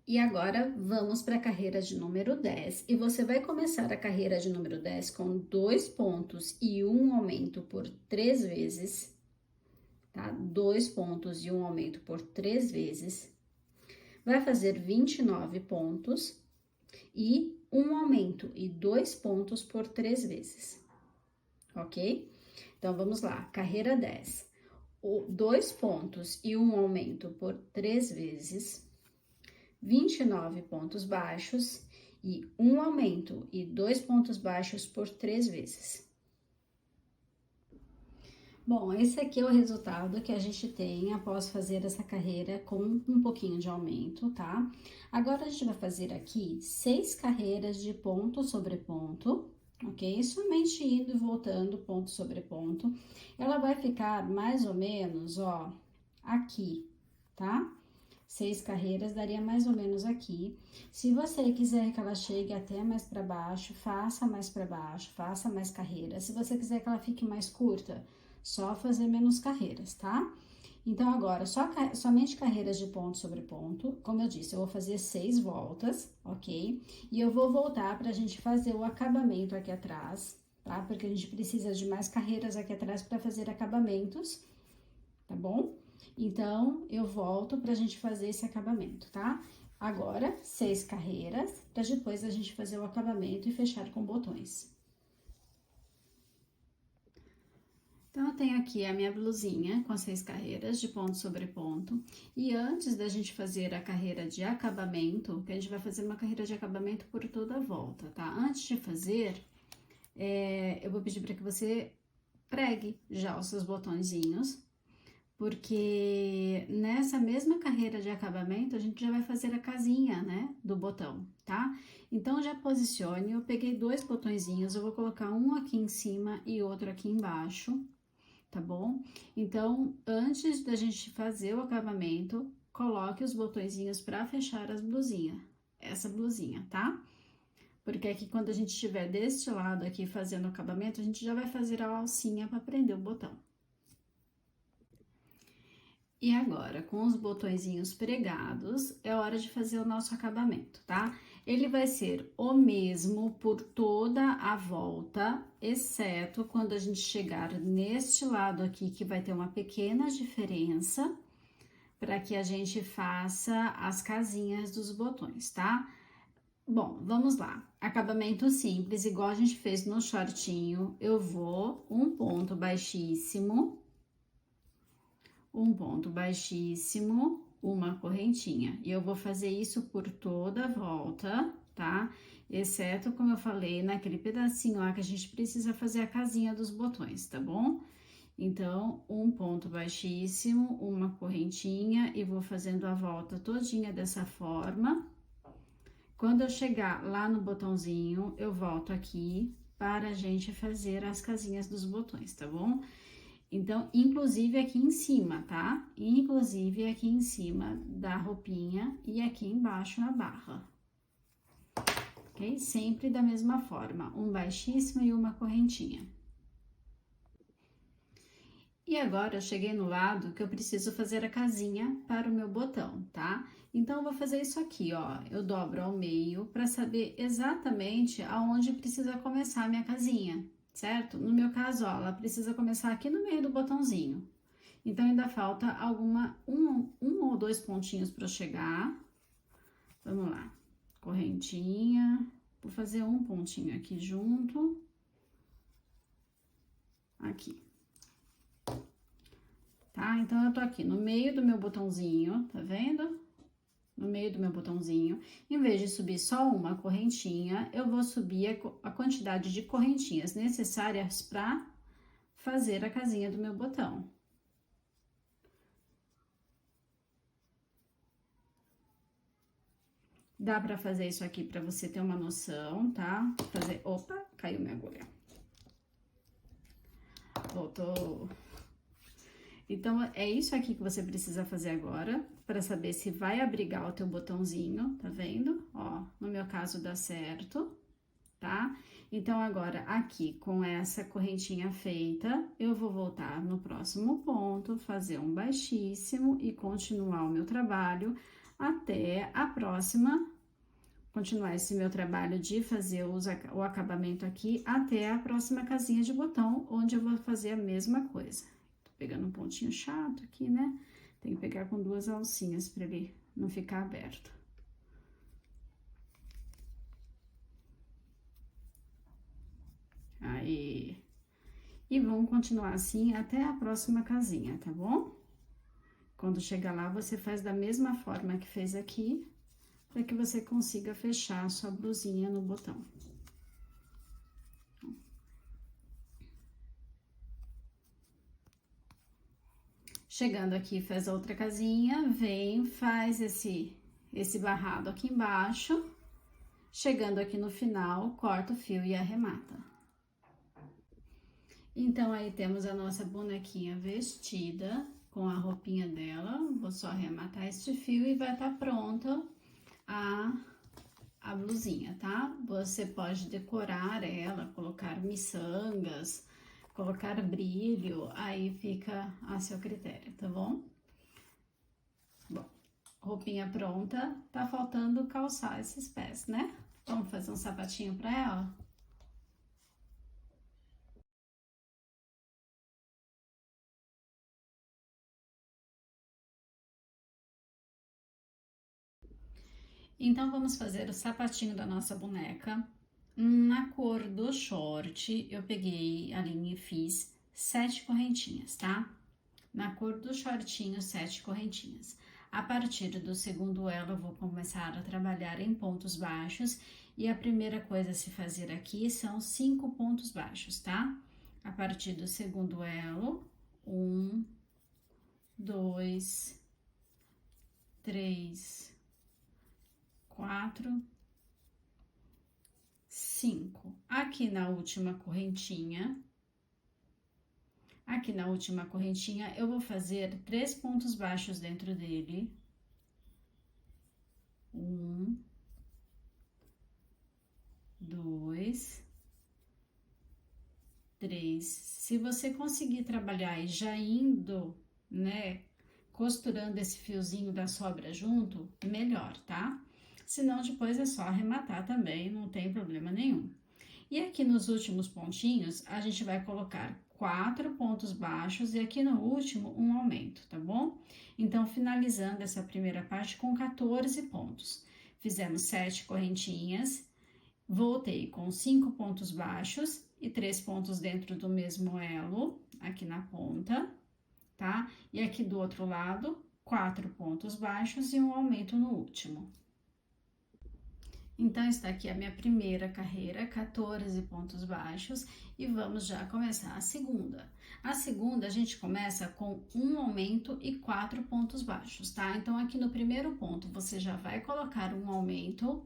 E agora, vamos para a carreira de número 10. E você vai começar a carreira de número 10 com 2 pontos e um aumento por 3 vezes, tá? 2 pontos e um aumento por 3 vezes. Vai fazer 29 pontos e um aumento e 2 pontos por 3 vezes, ok? Então, vamos lá, carreira 10. 2 pontos e um aumento por 3 vezes, 29 pontos baixos e um aumento e 2 pontos baixos por 3 vezes. Bom, esse aqui é o resultado que a gente tem após fazer essa carreira com um pouquinho de aumento, tá? Agora a gente vai fazer aqui 6 carreiras de ponto sobre ponto, ok? Somente indo e voltando ponto sobre ponto. Ela vai ficar mais ou menos, ó, aqui, tá? 6 carreiras daria mais ou menos aqui. Se você quiser que ela chegue até mais para baixo, faça mais para baixo, faça mais carreiras. Se você quiser que ela fique mais curta, só fazer menos carreiras, tá? Então, agora, somente carreiras de ponto sobre ponto. Como eu disse, eu vou fazer 6 voltas, ok? E eu vou voltar para a gente fazer o acabamento aqui atrás, tá? Porque a gente precisa de mais carreiras aqui atrás para fazer acabamentos, tá bom? Então, eu volto para a gente fazer esse acabamento, tá? Agora, 6 carreiras, para depois a gente fazer o acabamento e fechar com botões. Então, eu tenho aqui a minha blusinha com 6 carreiras de ponto sobre ponto. E antes da gente fazer a carreira de acabamento, que a gente vai fazer uma carreira de acabamento por toda a volta, tá? Antes de fazer, eu vou pedir para que você pregue já os seus botõezinhos, porque nessa mesma carreira de acabamento, a gente já vai fazer a casinha, né, do botão, tá? Então, já posicione, eu peguei 2 botõezinhos, eu vou colocar um aqui em cima e outro aqui embaixo, tá bom? Então, antes da gente fazer o acabamento, coloque os botõezinhos para fechar as blusinhas, essa blusinha, tá? Porque aqui quando a gente estiver deste lado aqui fazendo o acabamento, a gente já vai fazer a alcinha para prender o botão. E agora, com os botõezinhos pregados, é hora de fazer o nosso acabamento, tá? Ele vai ser o mesmo por toda a volta, exceto quando a gente chegar neste lado aqui, que vai ter uma pequena diferença, para que a gente faça as casinhas dos botões, tá? Bom, vamos lá. Acabamento simples, igual a gente fez no shortinho, eu vou um ponto baixíssimo, um ponto baixíssimo, uma correntinha. E eu vou fazer isso por toda a volta, tá? Exceto, como eu falei, naquele pedacinho lá que a gente precisa fazer a casinha dos botões, tá bom? Então, um ponto baixíssimo, uma correntinha e vou fazendo a volta todinha dessa forma. Quando eu chegar lá no botãozinho, eu volto aqui para a gente fazer as casinhas dos botões, tá bom? Então, inclusive aqui em cima, tá? Inclusive aqui em cima da roupinha e aqui embaixo na barra. Ok? Sempre da mesma forma, um baixíssimo e uma correntinha. E agora, eu cheguei no lado que eu preciso fazer a casinha para o meu botão, tá? Então, eu vou fazer isso aqui, ó. Eu dobro ao meio para saber exatamente aonde precisa começar a minha casinha, certo? No meu caso, ó, ela precisa começar aqui no meio do botãozinho. Então, ainda falta um ou 2 pontinhos para eu chegar. Vamos lá. Correntinha. Vou fazer um pontinho aqui junto. Aqui. Tá? Então, eu tô aqui no meio do meu botãozinho, tá vendo? No meio do meu botãozinho, em vez de subir só uma correntinha, eu vou subir a quantidade de correntinhas necessárias para fazer a casinha do meu botão. Dá para fazer isso aqui para você ter uma noção, tá? Fazer... Opa, caiu minha agulha. Voltou. Então, é isso aqui que você precisa fazer agora, para saber se vai abrigar o teu botãozinho, tá vendo? Ó, no meu caso dá certo, tá? Então, agora, aqui, com essa correntinha feita, eu vou voltar no próximo ponto, fazer um baixíssimo e continuar o meu trabalho até a próxima, continuar esse meu trabalho de fazer o acabamento aqui até a próxima casinha de botão, onde eu vou fazer a mesma coisa. Pegando um pontinho chato aqui, né? Tem que pegar com 2 alcinhas para ele não ficar aberto. Aí. E vamos continuar assim até a próxima casinha, tá bom? Quando chegar lá, você faz da mesma forma que fez aqui, para que você consiga fechar a sua blusinha no botão. Chegando aqui, faz a outra casinha, vem, faz esse barrado aqui embaixo. Chegando aqui no final, corta o fio e arremata. Então, aí temos a nossa bonequinha vestida com a roupinha dela. Vou só arrematar este fio e vai estar pronta a blusinha, tá? Você pode decorar ela, colocar miçangas, colocar brilho, aí fica a seu critério, tá bom? Bom, roupinha pronta, tá faltando calçar esses pés, né? Vamos fazer um sapatinho pra ela? Então, vamos fazer o sapatinho da nossa boneca. Na cor do short, eu peguei a linha e fiz 7 correntinhas, tá? Na cor do shortinho, 7 correntinhas. A partir do segundo elo, eu vou começar a trabalhar em pontos baixos. E a primeira coisa a se fazer aqui são 5 pontos baixos, tá? A partir do segundo elo, 1, 2, 3, 4, 5. Aqui na última correntinha, eu vou fazer 3 pontos baixos dentro dele. 1, 2, 3. Se você conseguir trabalhar e já indo, né, costurando esse fiozinho da sobra junto, melhor, tá? Senão depois é só arrematar também, não tem problema nenhum. E aqui nos últimos pontinhos, a gente vai colocar 4 pontos baixos e aqui no último um aumento, tá bom? Então, finalizando essa primeira parte com 14 pontos. Fizemos 7 correntinhas, voltei com 5 pontos baixos e 3 pontos dentro do mesmo elo, aqui na ponta, tá? E aqui do outro lado, 4 pontos baixos e um aumento no último. Então, está aqui a minha primeira carreira, 14 pontos baixos, e vamos já começar a segunda. A segunda, a gente começa com um aumento e 4 pontos baixos, tá? Então, aqui no primeiro ponto, você já vai colocar um aumento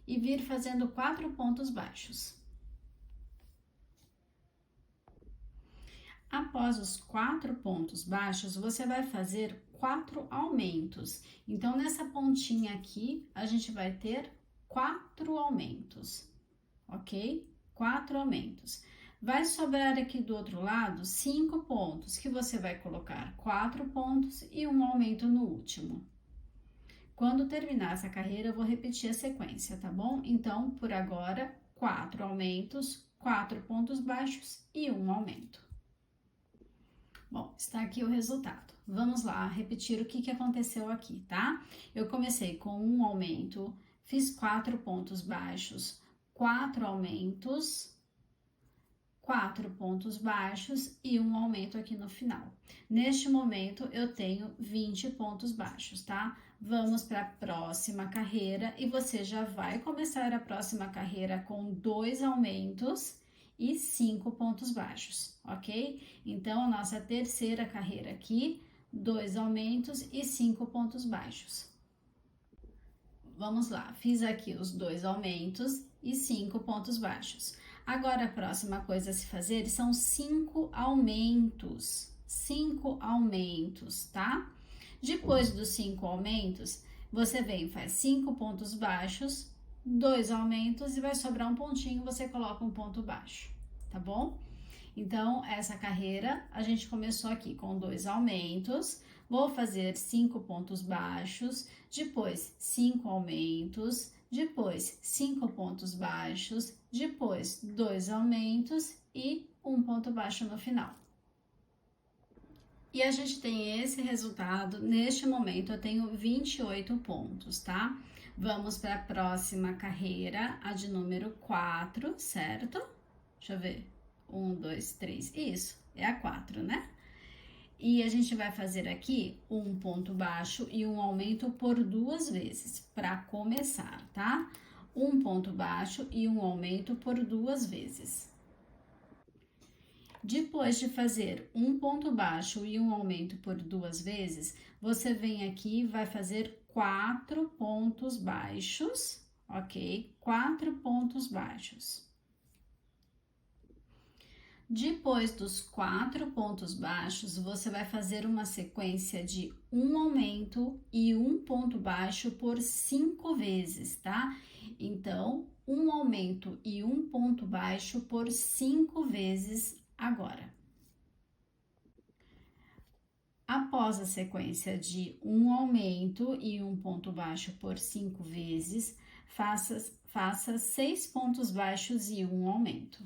e vir fazendo 4 pontos baixos. Após os 4 pontos baixos, você vai fazer 4 aumentos. Então, nessa pontinha aqui, a gente vai ter 4 aumentos, ok? 4 aumentos. Vai sobrar aqui do outro lado 5 pontos, que você vai colocar 4 pontos e um aumento no último. Quando terminar essa carreira, eu vou repetir a sequência, tá bom? Então, por agora, 4 aumentos, 4 pontos baixos e um aumento. Bom, está aqui o resultado. Vamos lá repetir o que aconteceu aqui, tá? Eu comecei com um aumento, fiz 4 pontos baixos, 4 aumentos, 4 pontos baixos e um aumento aqui no final. Neste momento, eu tenho 20 pontos baixos, tá? Vamos para a próxima carreira e você já vai começar a próxima carreira com 2 aumentos e 5 pontos baixos, ok? Então, a nossa terceira carreira aqui, 2 aumentos e 5 pontos baixos. Vamos lá, fiz aqui os 2 aumentos e 5 pontos baixos. Agora, a próxima coisa a se fazer são 5 aumentos. 5 aumentos, tá? Depois dos 5 aumentos, você vem e faz 5 pontos baixos, 2 aumentos e vai sobrar um pontinho, você coloca um ponto baixo, tá bom? Então, essa carreira, a gente começou aqui com 2 aumentos, vou fazer 5 pontos baixos, depois 5 aumentos, depois 5 pontos baixos, depois 2 aumentos e um ponto baixo no final. E a gente tem esse resultado, neste momento eu tenho 28 pontos, tá? Vamos para a próxima carreira, a de número 4, certo? Deixa eu ver, 1, 2, 3, isso, é a 4, né? E a gente vai fazer aqui um ponto baixo e um aumento por 2 vezes, para começar, tá? Um ponto baixo e um aumento por 2 vezes. Depois de fazer um ponto baixo e um aumento por 2 vezes, você vem aqui e vai fazer 4 pontos baixos, ok? 4 pontos baixos. Depois dos 4 pontos baixos, você vai fazer uma sequência de um aumento e um ponto baixo por 5 vezes, tá? Então, um aumento e um ponto baixo por 5 vezes agora. Após a sequência de um aumento e um ponto baixo por 5 vezes, faça 6 pontos baixos e um aumento.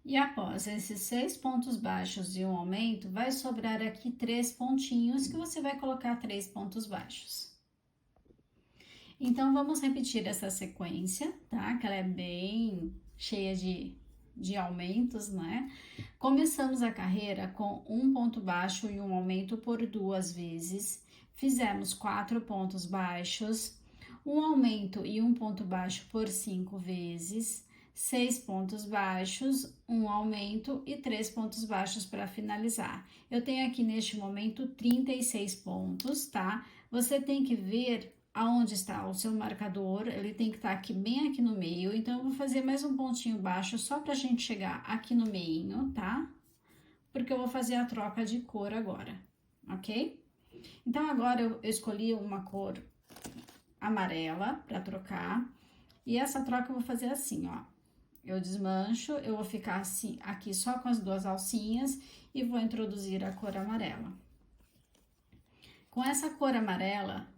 E após esses 6 pontos baixos e um aumento, vai sobrar aqui 3 pontinhos que você vai colocar 3 pontos baixos. Então, vamos repetir essa sequência, tá? Que ela é bem cheia de aumentos, né? Começamos a carreira com um ponto baixo e um aumento por 2 vezes. Fizemos 4 pontos baixos, um aumento e um ponto baixo por 5 vezes. 6 pontos baixos, um aumento e 3 pontos baixos para finalizar. Eu tenho aqui neste momento 36 pontos, tá? Você tem que ver aonde está o seu marcador, ele tem que estar aqui bem aqui no meio, então eu vou fazer mais um pontinho baixo só pra gente chegar aqui no meinho, tá? Porque eu vou fazer a troca de cor agora, ok? Então agora eu escolhi uma cor amarela para trocar, e essa troca eu vou fazer assim, ó. Eu desmancho, eu vou ficar assim, aqui só com as 2 alcinhas e vou introduzir a cor amarela. Com essa cor amarela,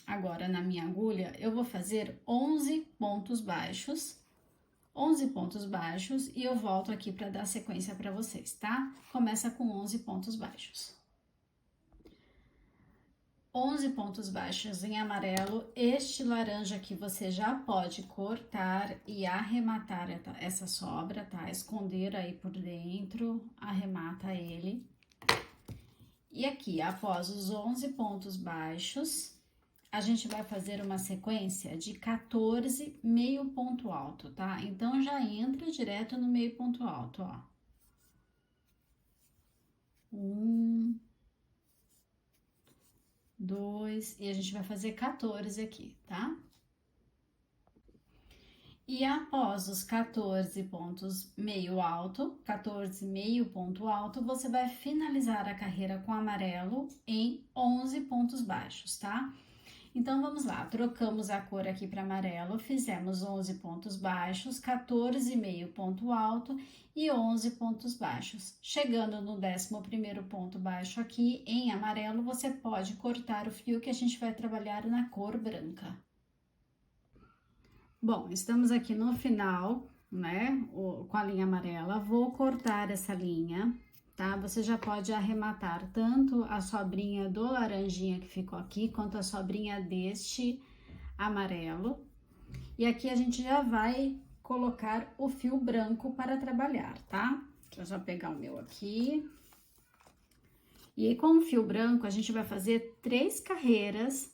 agora na minha agulha, eu vou fazer 11 pontos baixos. 11 pontos baixos e eu volto aqui para dar sequência para vocês, tá? Começa com 11 pontos baixos. 11 pontos baixos em amarelo, este laranja aqui você já pode cortar e arrematar essa sobra, tá? Esconder aí por dentro, arremata ele. E aqui, após os 11 pontos baixos, a gente vai fazer uma sequência de 14 meio ponto alto, tá? Então, já entra direto no meio ponto alto, ó. 1, 2, e a gente vai fazer 14 aqui, tá? E após os 14 pontos meio alto, 14 meio ponto alto, você vai finalizar a carreira com amarelo em 11 pontos baixos, tá? Então, vamos lá, trocamos a cor aqui para amarelo, fizemos 11 pontos baixos, 14 meio ponto alto e 11 pontos baixos. Chegando no 11º ponto baixo aqui, em amarelo, você pode cortar o fio que a gente vai trabalhar na cor branca. Bom, estamos aqui no final, né, com a linha amarela, vou cortar essa linha, tá? Você já pode arrematar tanto a sobrinha do laranjinha que ficou aqui, quanto a sobrinha deste amarelo. E aqui a gente já vai colocar o fio branco para trabalhar, tá? Deixa eu só pegar o meu aqui. E aí, com o fio branco, a gente vai fazer 3 carreiras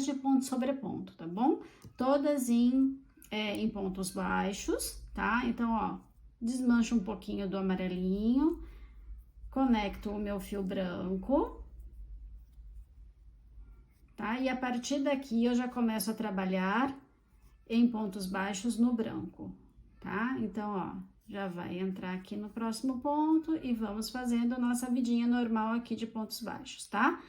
de ponto sobre ponto, tá bom? Todas em pontos baixos, tá? Então, ó, desmancho um pouquinho do amarelinho, conecto o meu fio branco, tá? E a partir daqui, eu já começo a trabalhar em pontos baixos no branco, tá? Então, ó, já vai entrar aqui no próximo ponto e vamos fazendo a nossa vidinha normal aqui de pontos baixos, tá?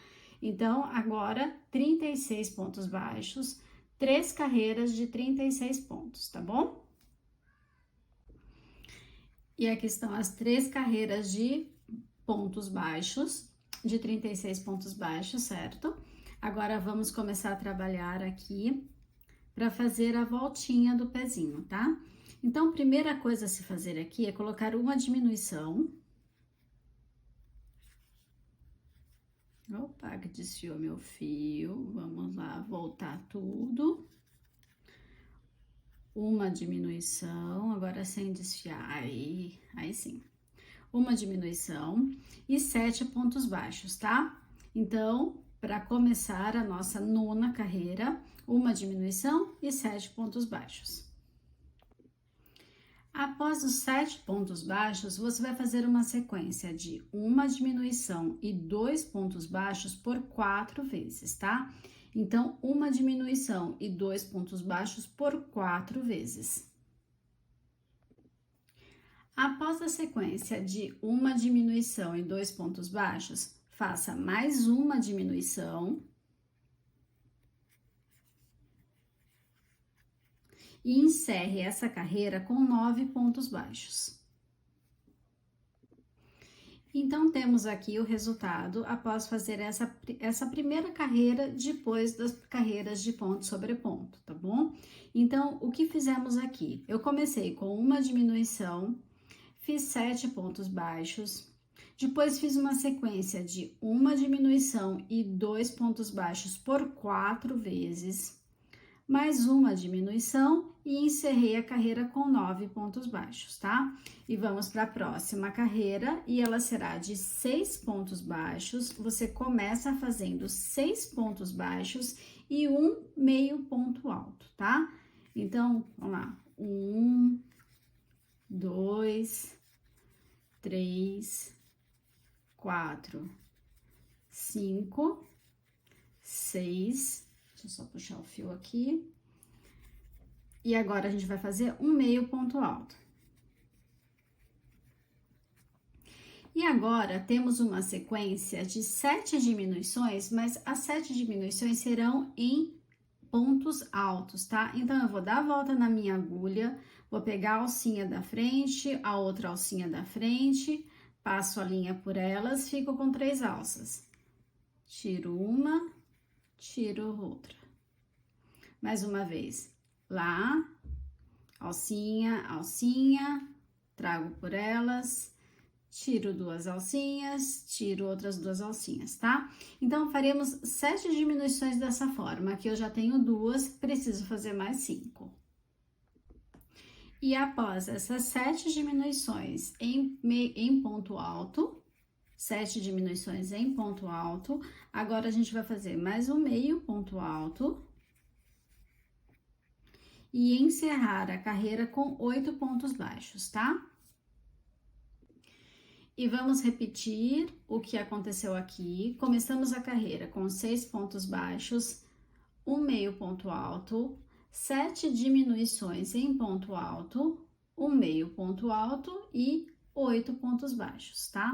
Então, agora, 36 pontos baixos, 3 carreiras de 36 pontos, tá bom? E aqui estão as 3 carreiras de pontos baixos, de 36 pontos baixos, certo? Agora, vamos começar a trabalhar aqui para fazer a voltinha do pezinho, tá? Então, a primeira coisa a se fazer aqui é colocar uma diminuição. Opa, que desfiou meu fio. Vamos lá, voltar tudo. Uma diminuição, agora sem desfiar, aí sim. Uma diminuição e 7 pontos baixos, tá? Então, para começar a nossa 9ª carreira, uma diminuição e 7 pontos baixos. Após os 7 pontos baixos, você vai fazer uma sequência de uma diminuição e 2 pontos baixos por 4 vezes, tá? Então, uma diminuição e 2 pontos baixos por 4 vezes. Após a sequência de uma diminuição e 2 pontos baixos, faça mais uma diminuição e encerre essa carreira com 9 pontos baixos. Então, temos aqui o resultado após fazer essa primeira carreira depois das carreiras de ponto sobre ponto, tá bom? Então, o que fizemos aqui? Eu comecei com uma diminuição, fiz 7 pontos baixos, depois fiz uma sequência de uma diminuição e 2 pontos baixos por 4 vezes, mais uma diminuição e encerrei a carreira com 9 pontos baixos, tá? E vamos para a próxima carreira e ela será de 6 pontos baixos. Você começa fazendo 6 pontos baixos e um meio ponto alto, tá? Então, vamos lá. 1, 2, 3, 4, 5, 6. Deixa eu só puxar o fio aqui. E agora, a gente vai fazer um meio ponto alto. E agora, temos uma sequência de 7 diminuições, mas as 7 diminuições serão em pontos altos, tá? Então, eu vou dar a volta na minha agulha, vou pegar a alcinha da frente, a outra alcinha da frente, passo a linha por elas, fico com 3 alças. Tiro uma, tiro outra. Mais uma vez, lá, alcinha, alcinha, trago por elas, tiro 2 alcinhas, tiro outras 2 alcinhas, tá? Então, faremos 7 diminuições dessa forma. Aqui eu já tenho 2, preciso fazer mais 5. E após essas 7 diminuições em ponto alto, 7 diminuições em ponto alto, agora a gente vai fazer mais um meio ponto alto e encerrar a carreira com 8 pontos baixos, tá? E vamos repetir o que aconteceu aqui. Começamos a carreira com 6 pontos baixos, um meio ponto alto, 7 diminuições em ponto alto, um meio ponto alto e 8 pontos baixos, tá?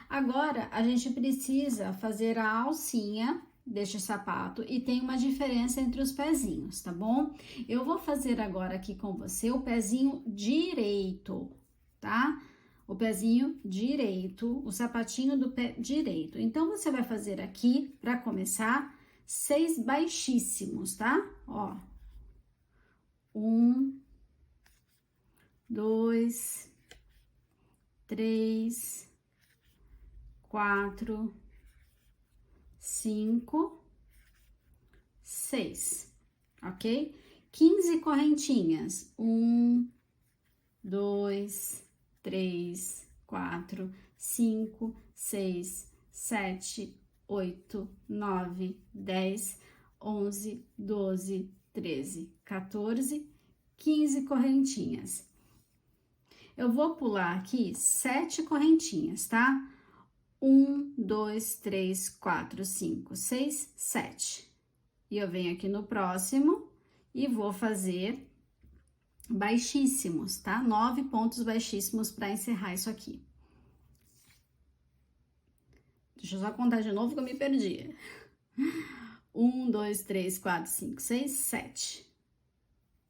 Agora, a gente precisa fazer a alcinha deste sapato e tem uma diferença entre os pezinhos, tá bom? Eu vou fazer agora aqui com você o pezinho direito, tá? O pezinho direito, o sapatinho do pé direito. Então, você vai fazer aqui, para começar, 6 baixíssimos, tá? Ó. 1, 2, 3, 4, 5, 6, ok? 15 correntinhas. 1, 2, 3, 4, 5, 6, 7, 8, 9, 10, 11, 12, 13, 14, 15 correntinhas. Eu vou pular aqui 7 correntinhas, tá? 1, 2, 3, 4, 5, 6, 7. E eu venho aqui no próximo e vou fazer baixíssimos, tá? 9 pontos baixíssimos para encerrar isso aqui. Deixa eu só contar de novo que eu me perdi. 1, 2, 3, 4, 5, 6, 7.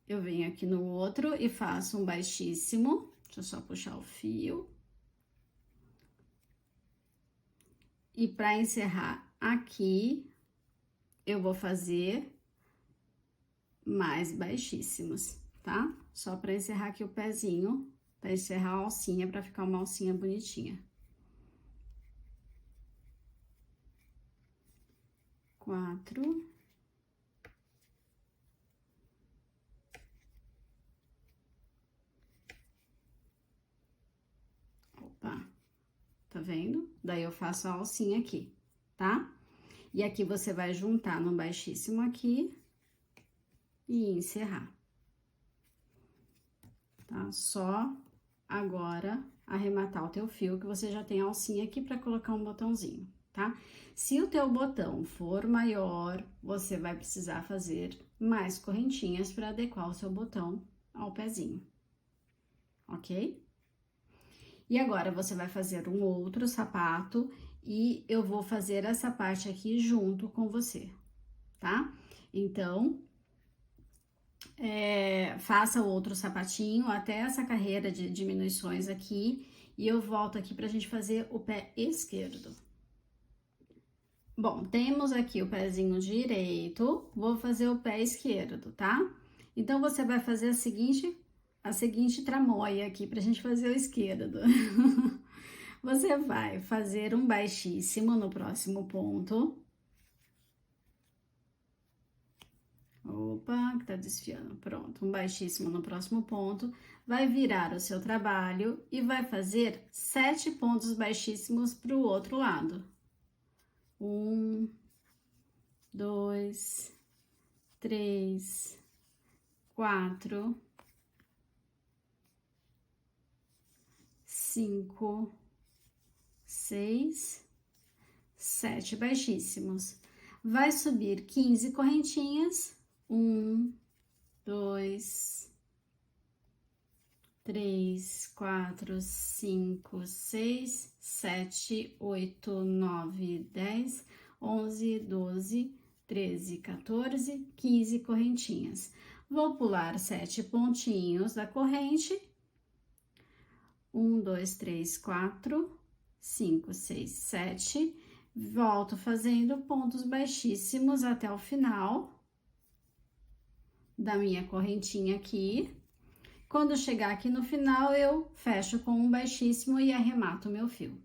Eu venho aqui no outro e faço um baixíssimo. Deixa eu só puxar o fio. E para encerrar aqui, eu vou fazer mais baixíssimos, tá? Só para encerrar aqui o pezinho, para encerrar a alcinha, para ficar uma alcinha bonitinha. 4. Opa, tá vendo? Daí eu faço a alcinha aqui, tá? E aqui você vai juntar no baixíssimo aqui e encerrar. tá? Só agora arrematar o teu fio, que você já tem a alcinha aqui para colocar um botãozinho, tá? Se o teu botão for maior, você vai precisar fazer mais correntinhas para adequar o seu botão ao pezinho, ok? E agora, você vai fazer um outro sapato e eu vou fazer essa parte aqui junto com você, tá? Então, faça outro sapatinho até essa carreira de diminuições aqui e eu volto aqui pra gente fazer o pé esquerdo. Bom, temos aqui o pezinho direito, vou fazer o pé esquerdo, tá? Então, você vai fazer a seguinte tramóia aqui pra gente fazer o esquerdo. Você vai fazer um baixíssimo no próximo ponto. Opa, que tá desfiando. Pronto, um baixíssimo no próximo ponto. Vai virar o seu trabalho e vai fazer 7 pontos baixíssimos para o outro lado. 1, 2, 3, 4, 5, 6, 7 baixíssimos. Vai subir 15 correntinhas. 1, 2, 3, 4, 5, 6, 7, 8, 9, 10, 11, 12, 13, 14, 15 correntinhas. Vou pular 7 pontinhos da corrente. 1, 2, 3, 4, 5, 6, 7. Volto fazendo pontos baixíssimos até o final da minha correntinha aqui. Quando chegar aqui no final, eu fecho com um baixíssimo e arremato o meu fio.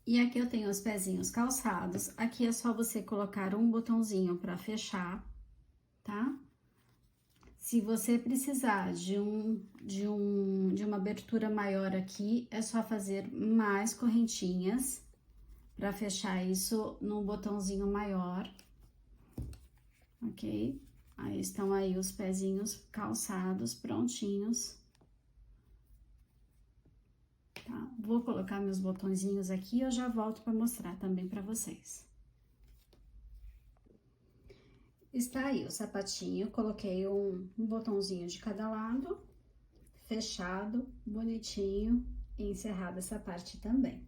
E aqui eu tenho os pezinhos calçados. Aqui é só você colocar um botãozinho para fechar, tá? Se você precisar de uma abertura maior aqui, é só fazer mais correntinhas para fechar isso no botãozinho maior, ok? Aí estão aí os pezinhos calçados, prontinhos. Tá? Vou colocar meus botõezinhos aqui e eu já volto para mostrar também para vocês. Está aí o sapatinho, coloquei um botãozinho de cada lado, fechado, bonitinho, e encerrada essa parte também.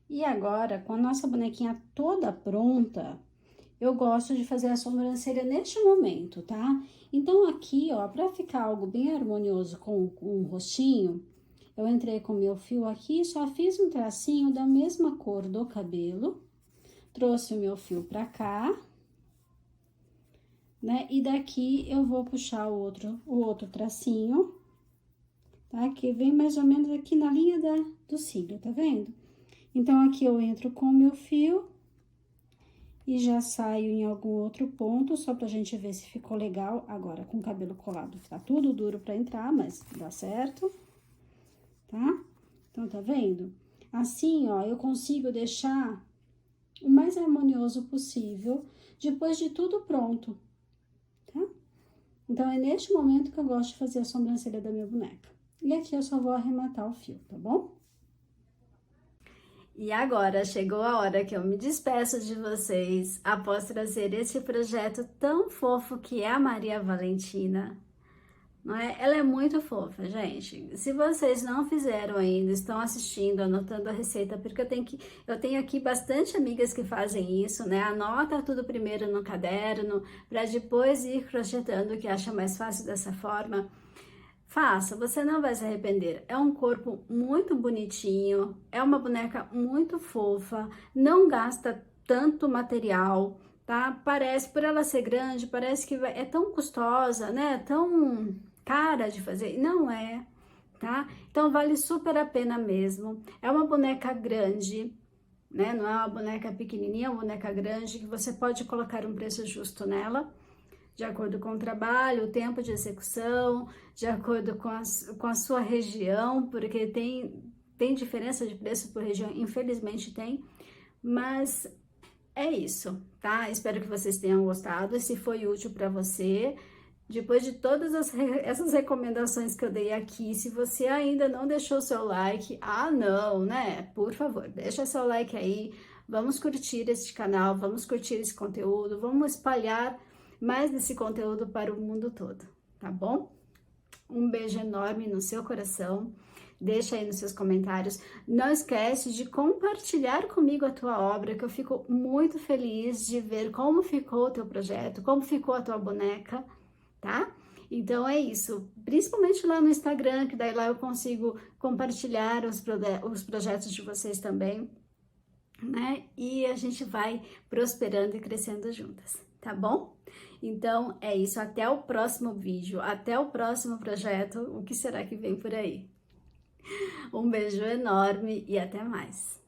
E agora, com a nossa bonequinha toda pronta, eu gosto de fazer a sobrancelha neste momento, tá? Então, aqui, ó, pra ficar algo bem harmonioso com o rostinho, eu entrei com o meu fio aqui, só fiz um tracinho da mesma cor do cabelo, trouxe o meu fio pra cá, né? E daqui eu vou puxar o outro tracinho, tá? Que vem mais ou menos aqui na linha do cílio, tá vendo? Então, aqui eu entro com o meu fio e já saio em algum outro ponto, só pra gente ver se ficou legal. Agora, com o cabelo colado, tá tudo duro pra entrar, mas dá certo, tá? Então, tá vendo? Assim, ó, eu consigo deixar o mais harmonioso possível depois de tudo pronto, tá? Então, é neste momento que eu gosto de fazer a sobrancelha da minha boneca. E aqui eu só vou arrematar o fio, tá bom? E agora chegou a hora que eu me despeço de vocês após trazer esse projeto tão fofo que é a Maria Valentina. Não é? Ela é muito fofa, gente. Se vocês não fizeram ainda, estão assistindo, anotando a receita, porque eu tenho aqui bastante amigas que fazem isso, né? Anota tudo primeiro no caderno, para depois ir crochetando, que acha mais fácil dessa forma. Faça, você não vai se arrepender. É um corpo muito bonitinho, é uma boneca muito fofa, não gasta tanto material, tá? Parece, por ela ser grande, parece que é tão custosa, né? Tão cara de fazer. Não é, tá? Então vale super a pena mesmo. É uma boneca grande, né? Não é uma boneca pequenininha, é uma boneca grande que você pode colocar um preço justo nela, de acordo com o trabalho, o tempo de execução, de acordo com a sua região, porque tem diferença de preço por região, infelizmente tem, mas é isso, tá? Espero que vocês tenham gostado. Se foi útil para você, depois de todas essas recomendações que eu dei aqui, se você ainda não deixou seu like, não, né? Por favor, deixa seu like aí. Vamos curtir este canal, vamos curtir esse conteúdo, vamos espalhar mais desse conteúdo para o mundo todo, tá bom? Um beijo enorme no seu coração. Deixa aí nos seus comentários. Não esquece de compartilhar comigo a tua obra, que eu fico muito feliz de ver como ficou o teu projeto, como ficou a tua boneca, tá? Então é isso, principalmente lá no Instagram, que daí lá eu consigo compartilhar os projetos de vocês também, né? E a gente vai prosperando e crescendo juntas, tá bom? Então é isso, até o próximo vídeo, até o próximo projeto, o que será que vem por aí? Um beijo enorme e até mais!